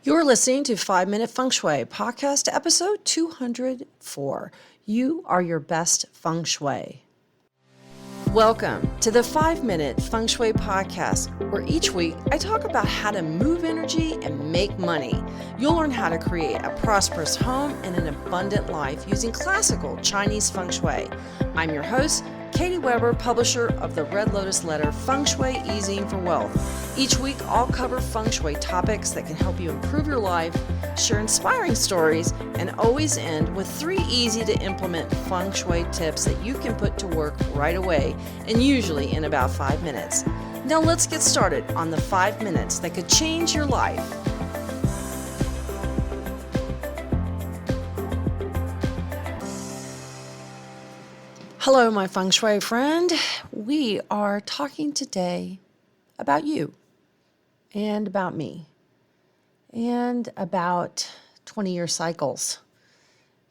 You're listening to 5 Minute Feng Shui, podcast episode 204. You are your best feng shui. Welcome to the 5 Minute Feng Shui podcast, where each week I talk about how to move energy and make money. You'll learn how to create a prosperous home and an abundant life using classical Chinese feng shui. I'm your host, Katie Weber, publisher of the Red Lotus Letter, Feng Shui Easing for Wealth. Each week, I'll cover feng shui topics that can help you improve your life, share inspiring stories, and always end with 3 easy-to-implement feng shui tips that you can put to work right away, and usually in about 5 minutes. Now let's get started on the 5 minutes that could change your life. Hello, my feng shui friend. We are talking today about you and about me and about 20-year cycles,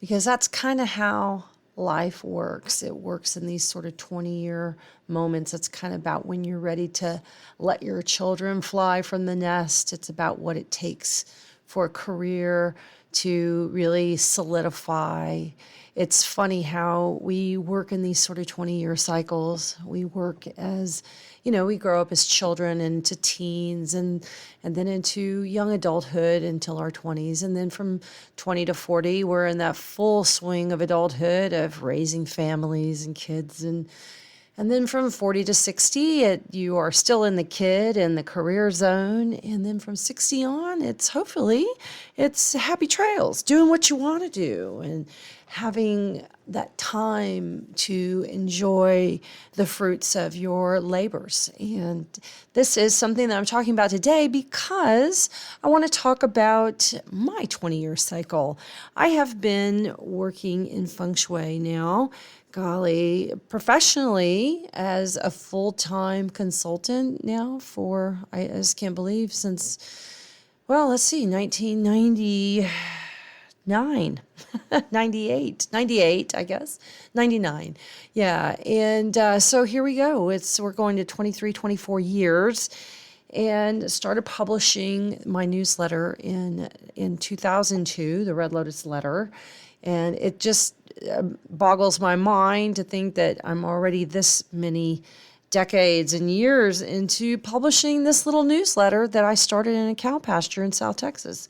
because that's kind of how life works. It works in these sort of 20-year moments. It's kind of about when you're ready to let your children fly from the nest. It's about what it takes for a career to really solidify. It's funny how we work in these sort of 20-year cycles. We work as, we grow up as children into teens and then into young adulthood until our 20s. And then from 20 to 40, we're in that full swing of adulthood, of raising families and kids. And then from 40 to 60, you are still in the kid and the career zone. And then from 60 on, it's happy trails, doing what you want to do and having that time to enjoy the fruits of your labors. And this is something that I'm talking about today because I want to talk about my 20-year cycle. I have been working in feng shui now, professionally as a full-time consultant now for, I just can't believe, since, 1999, 98, I guess, 99. Yeah, and so here we go. We're going to 23, 24 years, and started publishing my newsletter in 2002, the Red Lotus Letter, and it just boggles my mind to think that I'm already this many decades and years into publishing this little newsletter that I started in a cow pasture in South Texas,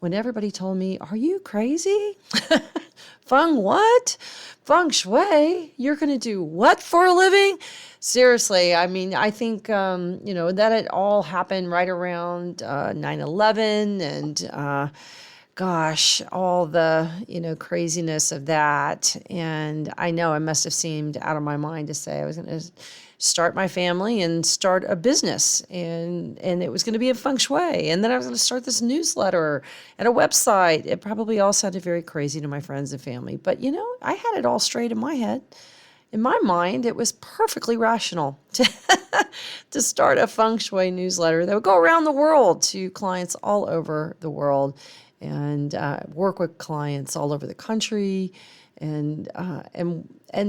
when everybody told me, "Are you crazy? What? Feng Shui? You're going to do what for a living?" Seriously, I mean, I think, that it all happened right around 9/11 and all the, craziness of that. And I know it must have seemed out of my mind to say I was going to start my family and start a business, and it was going to be a feng shui. And then I was going to start this newsletter and a website. It probably all sounded very crazy to my friends and family, but I had it all straight in my head. In my mind, it was perfectly rational to start a feng shui newsletter that would go around the world to clients all over the world, and work with clients all over the country, and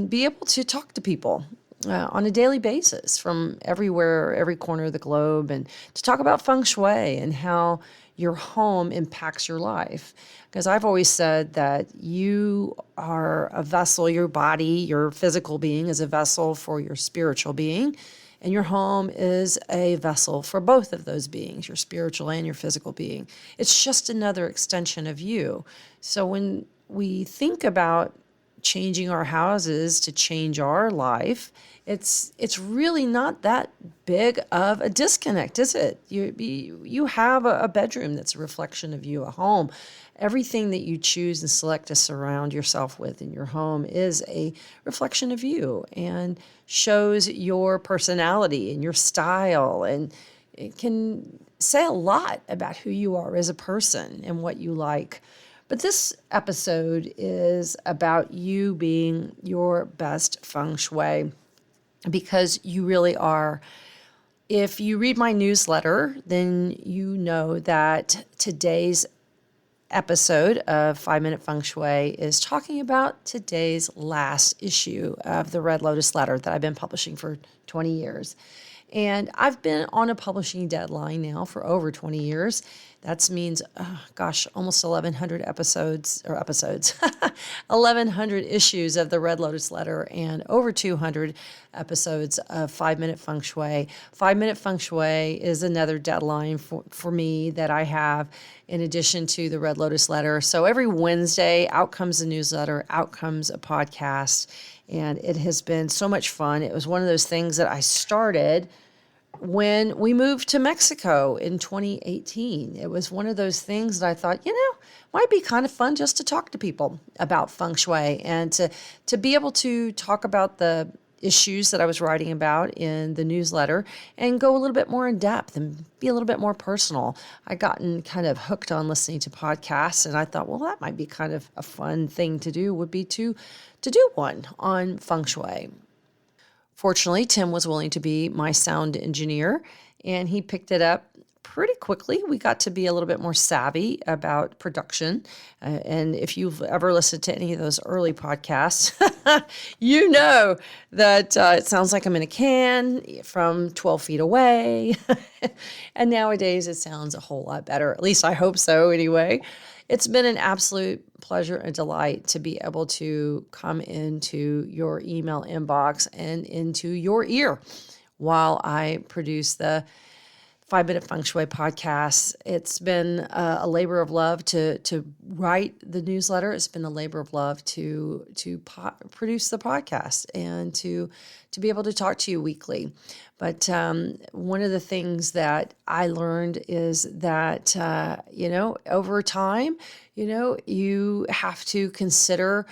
be able to talk to people on a daily basis from everywhere, every corner of the globe, and to talk about feng shui and how your home impacts your life. Because I've always said that you are a vessel, your body, your physical being is a vessel for your spiritual being, and your home is a vessel for both of those beings, your spiritual and your physical being. It's just another extension of you. So when we think about changing our houses to change our life, it's really not that big of a disconnect, is it? You have a bedroom that's a reflection of you, a home. Everything that you choose and select to surround yourself with in your home is a reflection of you and shows your personality and your style, and it can say a lot about who you are as a person and what you like. But this episode is about you being your best feng shui, because you really are. If you read my newsletter, then you know that today's episode of 5 Minute Feng Shui is talking about today's last issue of the Red Lotus Letter that I've been publishing for 20 years. And I've been on a publishing deadline now for over 20 years. That means, almost 1,100 episodes, 1,100 issues of the Red Lotus Letter and over 200 episodes of 5 Minute Feng Shui. 5 Minute Feng Shui is another deadline for me that I have in addition to the Red Lotus Letter. So every Wednesday, out comes a newsletter, out comes a podcast, and it has been so much fun. It was one of those things that I started when we moved to Mexico in 2018. It was one of those things that I thought, might be kind of fun just to talk to people about feng shui and to be able to talk about the issues that I was writing about in the newsletter and go a little bit more in depth and be a little bit more personal. I gotten kind of hooked on listening to podcasts, and I thought, well, that might be kind of a fun thing to do, would be to do one on feng shui. Fortunately, Tim was willing to be my sound engineer, and he picked it up pretty quickly. We got to be a little bit more savvy about production. And if you've ever listened to any of those early podcasts, you know that it sounds like I'm in a can from 12 feet away. And nowadays it sounds a whole lot better. At least I hope so anyway. It's been an absolute pleasure and delight to be able to come into your email inbox and into your ear while I produce the 5 Minute Feng Shui podcast. It's been a labor of love to write the newsletter. It's been a labor of love to produce the podcast and to be able to talk to you weekly. But one of the things that I learned is that, over time, you have to consider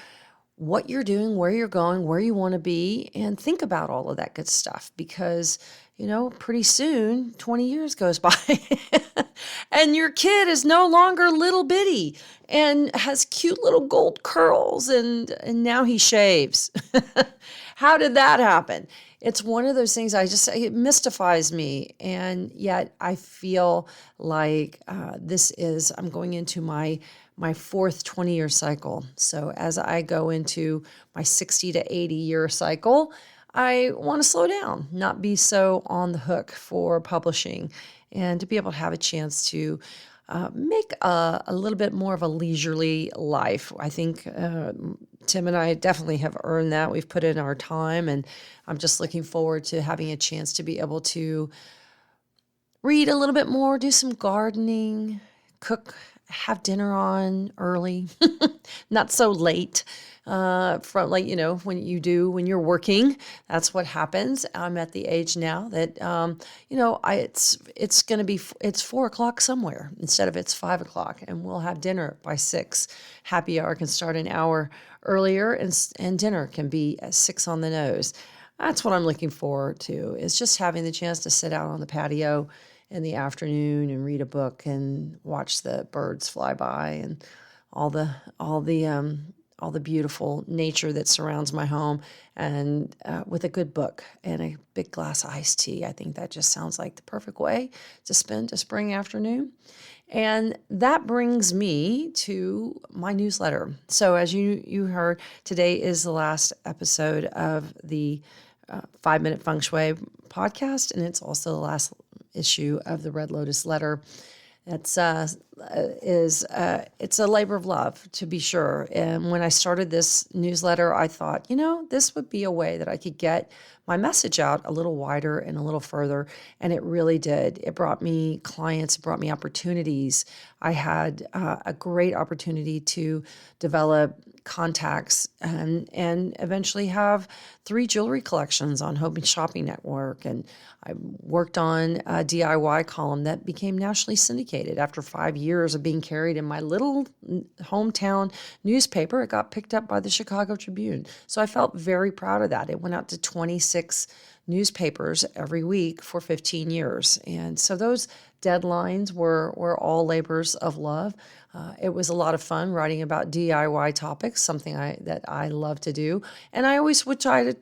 what you're doing, where you're going, where you want to be, and think about all of that good stuff because, pretty soon 20 years goes by and your kid is no longer little bitty and has cute little gold curls and now he shaves. How did that happen? It's one of those things it mystifies me. And yet I feel like I'm going into my fourth 20-year cycle. So as I go into my 60 to 80-year cycle, I want to slow down, not be so on the hook for publishing, and to be able to have a chance to make a little bit more of a leisurely life. I think Tim and I definitely have earned that. We've put in our time, and I'm just looking forward to having a chance to be able to read a little bit more, do some gardening, cook, have dinner on early, not so late. When you're working, that's what happens. I'm at the age now that, it's 4:00 somewhere instead of it's 5:00, and we'll have dinner by 6. Happy hour can start an hour earlier, and dinner can be at 6 on the nose. That's what I'm looking forward to, is just having the chance to sit out on the patio in the afternoon and read a book and watch the birds fly by and all the beautiful nature that surrounds my home, and with a good book and a big glass of iced tea. I think that just sounds like the perfect way to spend a spring afternoon. And that brings me to my newsletter. So as you heard, today is the last episode of the 5 Minute Feng Shui podcast, and it's also the last issue of the Red Lotus Letter. It's a labor of love, to be sure. And when I started this newsletter, I thought, this would be a way that I could get my message out a little wider and a little further. And it really did. It brought me clients, it brought me opportunities. I had a great opportunity to develop contacts and eventually have 3 jewelry collections on Home Shopping Network. And I worked on a DIY column that became nationally syndicated. After 5 years of being carried in my little hometown newspaper, it got picked up by the Chicago Tribune. So I felt very proud of that. It went out to 26 newspapers every week for 15 years. And so those deadlines were all labors of love. It was a lot of fun writing about DIY topics, something that I love to do. And I always would try to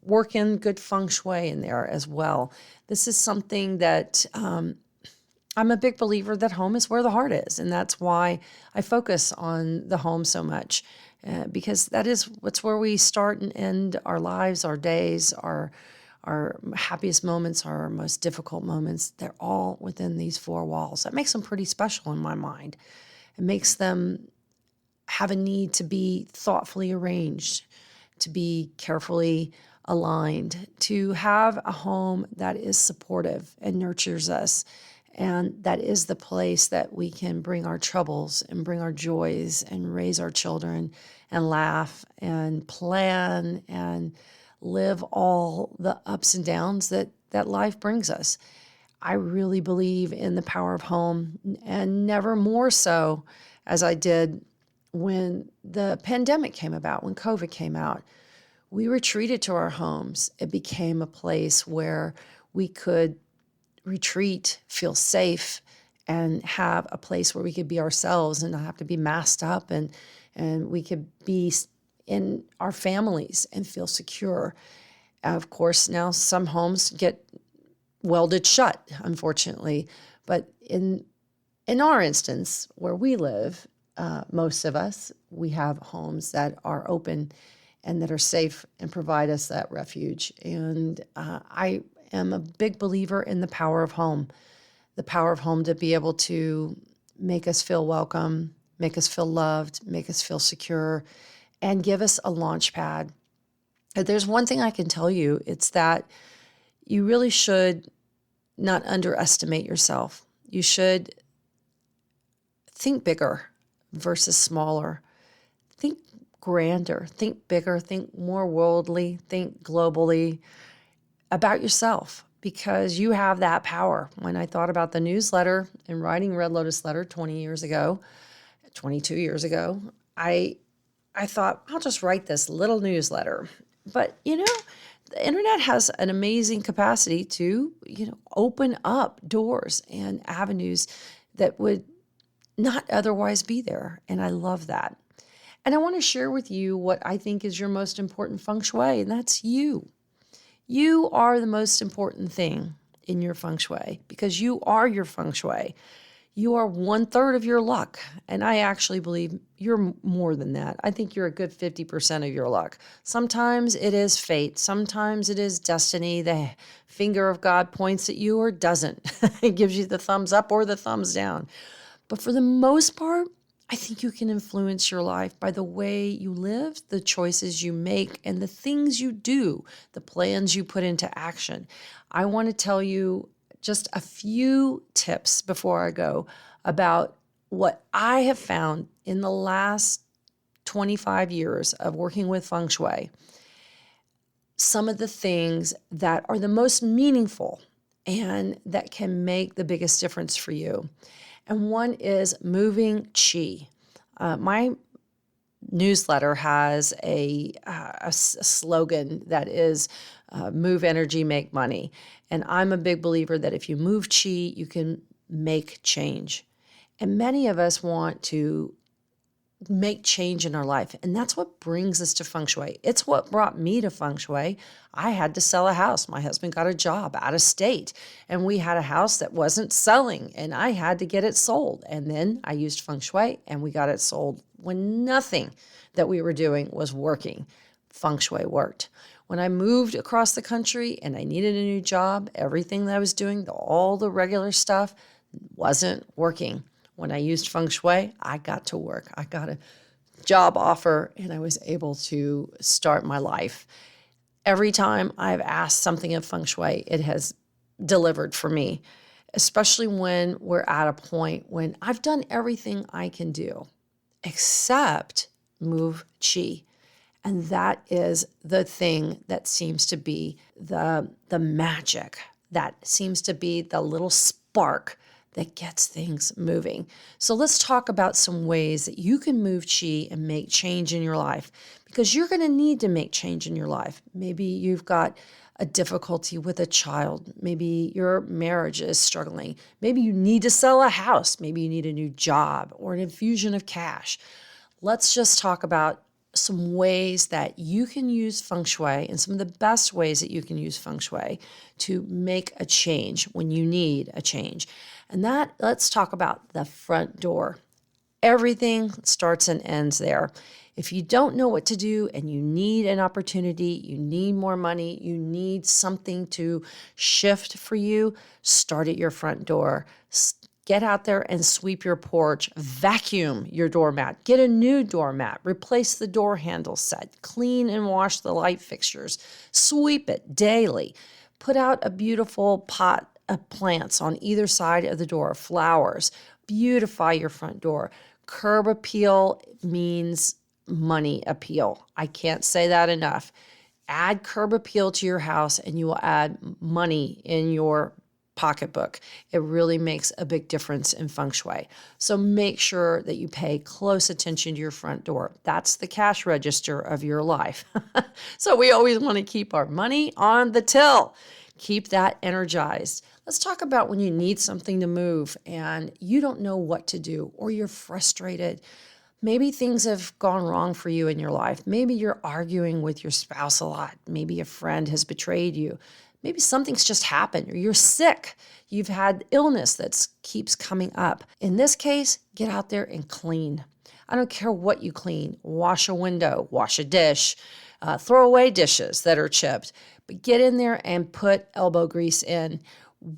work in good feng shui in there as well. This is something that I'm a big believer that home is where the heart is. And that's why I focus on the home so much, because what's where we start and end our lives, our days, our our happiest moments, our most difficult moments, they're all within these four walls. That makes them pretty special in my mind. It makes them have a need to be thoughtfully arranged, to be carefully aligned, to have a home that is supportive and nurtures us. And that is the place that we can bring our troubles and bring our joys and raise our children and laugh and plan and live all the ups and downs that life brings us. I really believe in the power of home, and never more so as I did when the pandemic came about, when COVID came out. We retreated to our homes. It became a place where we could retreat, feel safe, and have a place where we could be ourselves and not have to be masked up, and we could be in our families and feel secure. Of course, now some homes get welded shut, unfortunately, but in our instance, where we live, most of us, we have homes that are open and that are safe and provide us that refuge. And I am a big believer in the power of home to be able to make us feel welcome, make us feel loved, make us feel secure, and give us a launch pad. If there's one thing I can tell you, it's that you really should not underestimate yourself. You should think bigger versus smaller. Think grander, think bigger, think more worldly, think globally about yourself, because you have that power. When I thought about the newsletter and writing Red Lotus Letter 22 years ago, I thought, I'll just write this little newsletter. But, the internet has an amazing capacity to, open up doors and avenues that would not otherwise be there. And I love that. And I want to share with you what I think is your most important feng shui, and that's you. You are the most important thing in your feng shui, because you are your feng shui. You are 1/3 of your luck. And I actually believe you're more than that. I think you're a good 50% of your luck. Sometimes it is fate. Sometimes it is destiny. The finger of God points at you or doesn't. It gives you the thumbs up or the thumbs down. But for the most part, I think you can influence your life by the way you live, the choices you make, and the things you do, the plans you put into action. I want to tell you just a few tips before I go about what I have found in the last 25 years of working with feng shui. Some of the things that are the most meaningful and that can make the biggest difference for you. And one is moving chi. My newsletter has a slogan that is move energy, make money. And I'm a big believer that if you move chi, you can make change. And many of us want to make change in our life. And that's what brings us to feng shui. It's what brought me to feng shui. I had to sell a house. My husband got a job out of state, and we had a house that wasn't selling, and I had to get it sold. And then I used feng shui and we got it sold when nothing that we were doing was working. Feng shui worked. When I moved across the country and I needed a new job, everything that I was doing, all the regular stuff, wasn't working. When I used feng shui, I got to work. I got a job offer and I was able to start my life. Every time I've asked something of feng shui, it has delivered for me, especially when we're at a point when I've done everything I can do except move chi. And that is the thing that seems to be the magic, that seems to be the little spark that gets things moving. So let's talk about some ways that you can move chi and make change in your life, because you're going to need to make change in your life. Maybe you've got a difficulty with a child. Maybe your marriage is struggling. Maybe you need to sell a house. Maybe you need a new job or an infusion of cash. Let's just talk about some ways that you can use feng shui, and some of the best ways that you can use feng shui to make a change when you need a change. And let's talk about the front door. Everything starts and ends there. If you don't know what to do and you need an opportunity, you need more money, you need something to shift for you, start at your front door. Get out there and sweep your porch, vacuum your doormat, get a new doormat, replace the door handle set, clean and wash the light fixtures, sweep it daily, put out a beautiful pot of plants on either side of the door, flowers, beautify your front door. Curb appeal means money appeal. I can't say that enough. Add curb appeal to your house and you will add money in your pocketbook. It really makes a big difference in feng shui. So make sure that you pay close attention to your front door. That's the cash register of your life. So we always want to keep our money on the till. Keep that energized. Let's talk about when you need something to move and you don't know what to do or you're frustrated. Maybe things have gone wrong for you in your life. Maybe you're arguing with your spouse a lot. Maybe a friend has betrayed you. Maybe something's just happened or you're sick. You've had illness that keeps coming up. In this case, get out there and clean. I don't care what you clean. Wash a window, wash a dish, throw away dishes that are chipped. But get in there and put elbow grease in.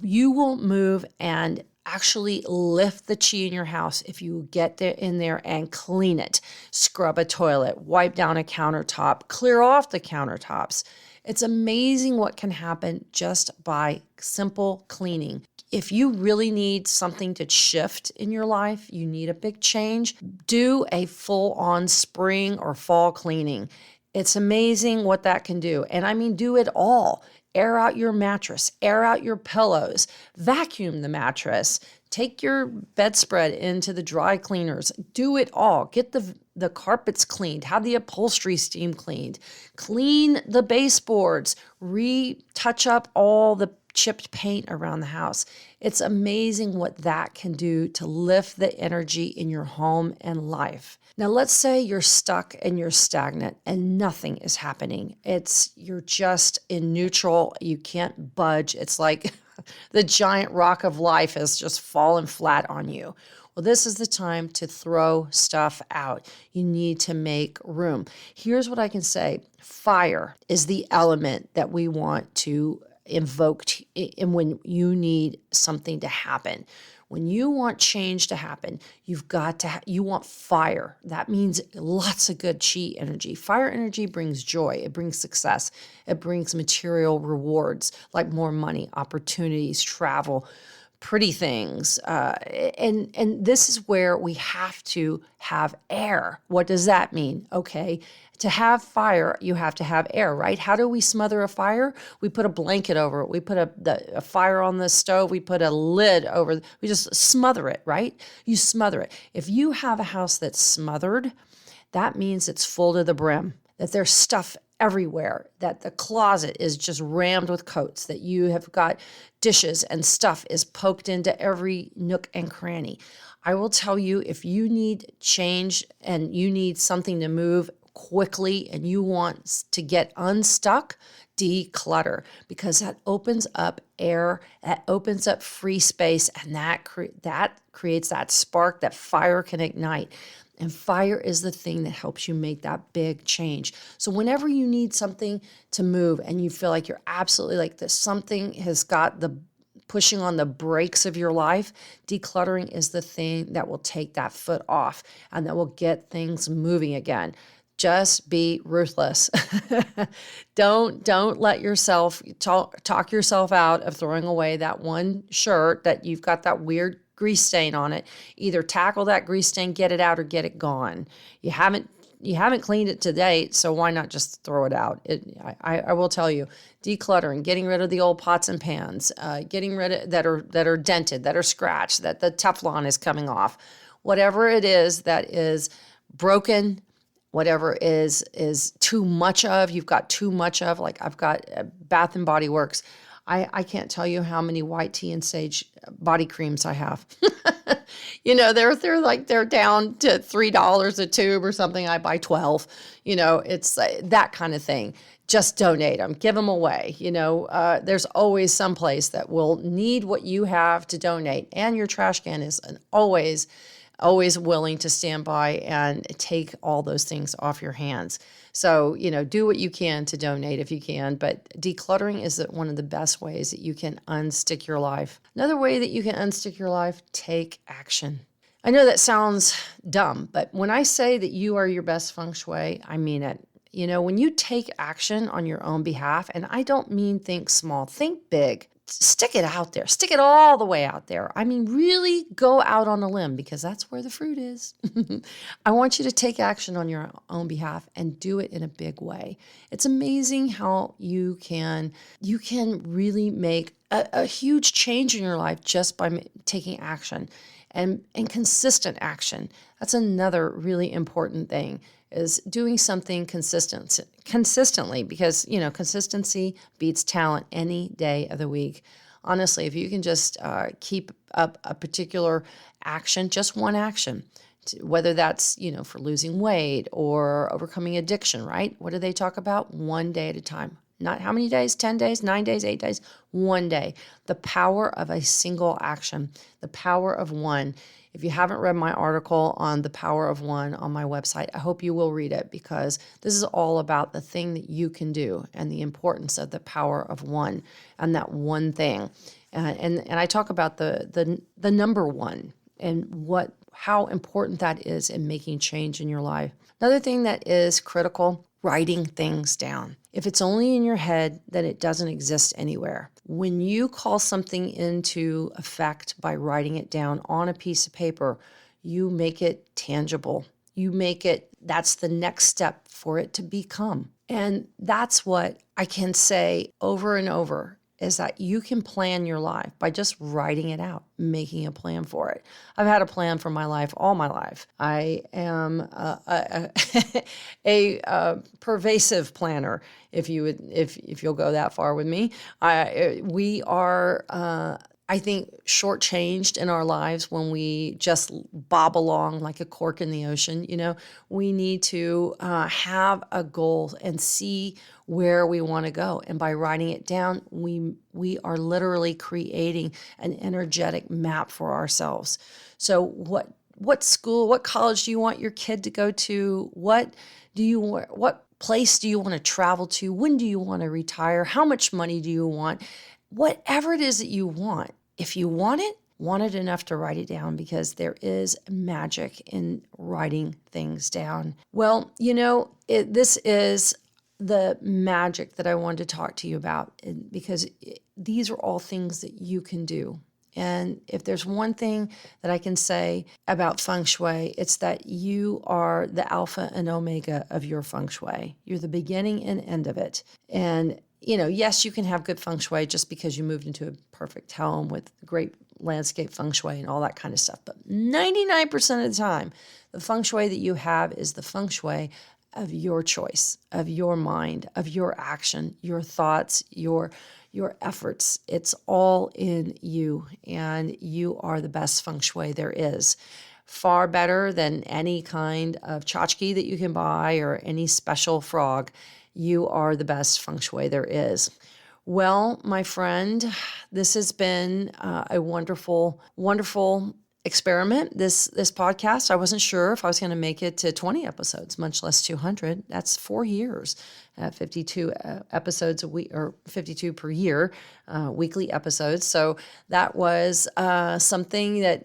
You will move and actually lift the chi in your house if you get there in there and clean it. Scrub a toilet, wipe down a countertop, clear off the countertops. It's amazing what can happen just by simple cleaning. If you really need something to shift in your life, you need a big change, do a full-on spring or fall cleaning. It's amazing what that can do. And I mean, do it all. Air out your mattress, air out your pillows, vacuum the mattress, take your bedspread into the dry cleaners, do it all. Get the carpets cleaned, have the upholstery steam cleaned, clean the baseboards, retouch up all the chipped paint around the house. It's amazing what that can do to lift the energy in your home and life. Now, let's say you're stuck and you're stagnant and nothing is happening. You're just in neutral. You can't budge. It's like the giant rock of life has just fallen flat on you. Well, this is the time to throw stuff out. You need to make room. Here's what I can say. Fire is the element that we want to invoke when you need something to happen. When you want change to happen, you want fire. That means lots of good chi energy. Fire energy brings joy. It brings success. It brings material rewards like more money, opportunities, travel, pretty things. And this is where we have to have air. What does that mean? Okay. To have fire, you have to have air, right? How do we smother a fire? We put a blanket over it. We put a fire on the stove. We put a lid over. We just smother it, right? You smother it. If you have a house that's smothered, that means it's full to the brim, that there's stuff everywhere, that the closet is just rammed with coats, that you have got dishes and stuff is poked into every nook and cranny. I will tell you, if you need change and you need something to move quickly and you want to get unstuck, declutter, because that opens up air, that opens up free space, and that creates that spark that fire can ignite. And fire is the thing that helps you make that big change. So whenever you need something to move and you feel like you're absolutely like this, something has got the pushing on the brakes of your life, decluttering is the thing that will take that foot off and that will get things moving again. Just be ruthless. Don't let yourself talk yourself out of throwing away that one shirt that you've got that weird grease stain on it. Either tackle that grease stain, get it out, or get it gone. You haven't cleaned it to date, so why not just throw it out? I will tell you, decluttering, getting rid of the old pots and pans, getting rid of that are dented, that are scratched, that the Teflon is coming off, whatever it is that is broken. Whatever is too much of, you've got too much of, like I've got Bath and Body Works. I can't tell you how many white tea and sage body creams I have. They're down to $3 a tube or something. I buy 12. It's that kind of thing. Just donate them, give them away. There's always some place that will need what you have to donate, and your trash can is always always willing to stand by and take all those things off your hands. So, do what you can to donate if you can, but decluttering is one of the best ways that you can unstick your life. Another way that you can unstick your life, take action. I know that sounds dumb, but when I say that you are your best feng shui, I mean it. When you take action on your own behalf, and I don't mean think small, think big. Stick it out there. Stick it all the way out there. I mean, really go out on a limb because that's where the fruit is. I want you to take action on your own behalf and do it in a big way. It's amazing how you can really make a huge change in your life just by taking action and consistent action. That's another really important thing, is doing something consistently, because, consistency beats talent any day of the week. Honestly, if you can just keep up a particular action, just one action, whether that's, for losing weight or overcoming addiction, right? What do they talk about? One day at a time. Not how many days, 10 days, 9 days, 8 days, one day. The power of a single action, the power of one. If you haven't read my article on the power of one on my website, I hope you will read it, because this is all about the thing that you can do and the importance of the power of one and that one thing. And I talk about the number one and how important that is in making change in your life. Another thing that is critical, writing things down. If it's only in your head, then it doesn't exist anywhere. When you call something into effect by writing it down on a piece of paper, you make it tangible. That's the next step for it to become. And that's what I can say over and over, is that you can plan your life by just writing it out, making a plan for it. I've had a plan for my life all my life. I am a pervasive planner, if you'll go that far with me. We are, I think, shortchanged in our lives when we just bob along like a cork in the ocean. We need to have a goal and see where we want to go. And by writing it down, we are literally creating an energetic map for ourselves. So what school, what college do you want your kid to go to? What place do you want to travel to? When do you want to retire? How much money do you want? Whatever it is that you want, if you want it enough to write it down, because there is magic in writing things down. Well, this is the magic that I wanted to talk to you about, because these are all things that you can do. And if there's one thing that I can say about feng shui, it's that you are the alpha and omega of your feng shui. You're the beginning and end of it. And yes, you can have good feng shui just because you moved into a perfect home with great landscape feng shui and all that kind of stuff. But 99% of the time, the feng shui that you have is the feng shui of your choice, of your mind, of your action, your thoughts, your efforts. It's all in you, and you are the best feng shui there is. Far better than any kind of tchotchke that you can buy or any special frog. You are the best feng shui there is. Well, my friend, this has been a wonderful, wonderful experiment, this podcast. I wasn't sure if I was going to make it to 20 episodes, much less 200. That's 4 years, 52 episodes a week, or 52 per year, weekly episodes. So that was something that,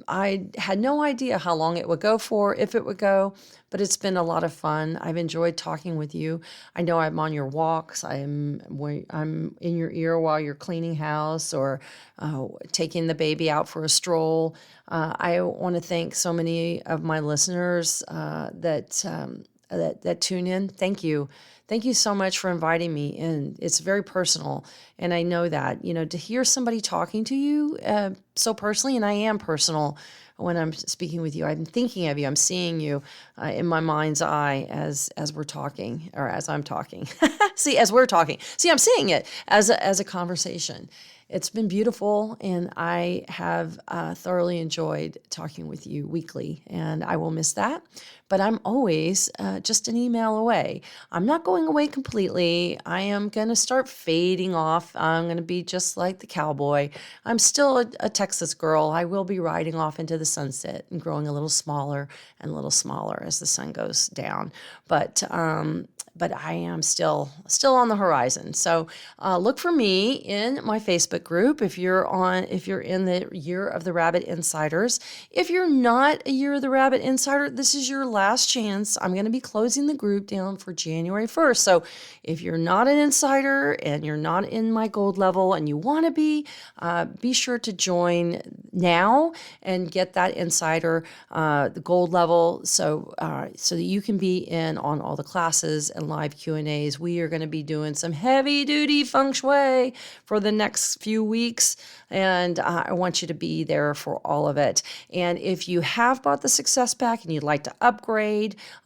I had no idea how long it would go for, if it would go, but it's been a lot of fun. I've enjoyed talking with you. I know I'm on your walks. I'm in your ear while you're cleaning house or taking the baby out for a stroll. I want to thank so many of my listeners that tune in. Thank you. Thank you so much for inviting me in. It's very personal. And I know that, to hear somebody talking to you so personally, and I am personal when I'm speaking with you. I'm thinking of you. I'm seeing you in my mind's eye as we're talking, or as I'm talking. See, as we're talking. See, I'm seeing it as a conversation. It's been beautiful, and I have thoroughly enjoyed talking with you weekly, and I will miss that. But I'm always just an email away. I'm not going away completely. I am going to start fading off. I'm going to be just like the cowboy. I'm still a Texas girl. I will be riding off into the sunset and growing a little smaller and a little smaller as the sun goes down. But I am still on the horizon. So look for me in my Facebook group if you're in the Year of the Rabbit Insiders. If you're not a Year of the Rabbit Insider, this is your last chance. I'm going to be closing the group down for January 1st. So if you're not an insider and you're not in my gold level and you want to be sure to join now and get that insider, the gold level, so that you can be in on all the classes and live Q&As. We are going to be doing some heavy duty feng shui for the next few weeks, and I want you to be there for all of it. And if you have bought the Success Pack and you'd like to upgrade,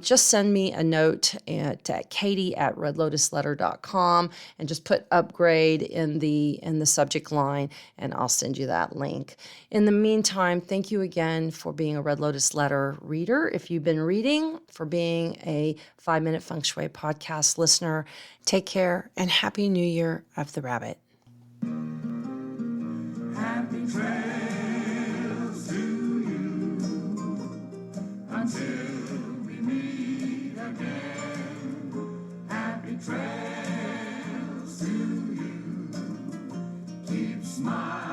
just send me a note at katie@redlotusletter.com and just put upgrade in the subject line, and I'll send you that link. In the meantime, thank you again for being a Red Lotus Letter reader. If you've been reading, for being a 5 Minute Feng Shui podcast listener. Take care, and Happy New Year of the Rabbit. Happy trails to you until we meet again. Happy trails to you. Keep smiling.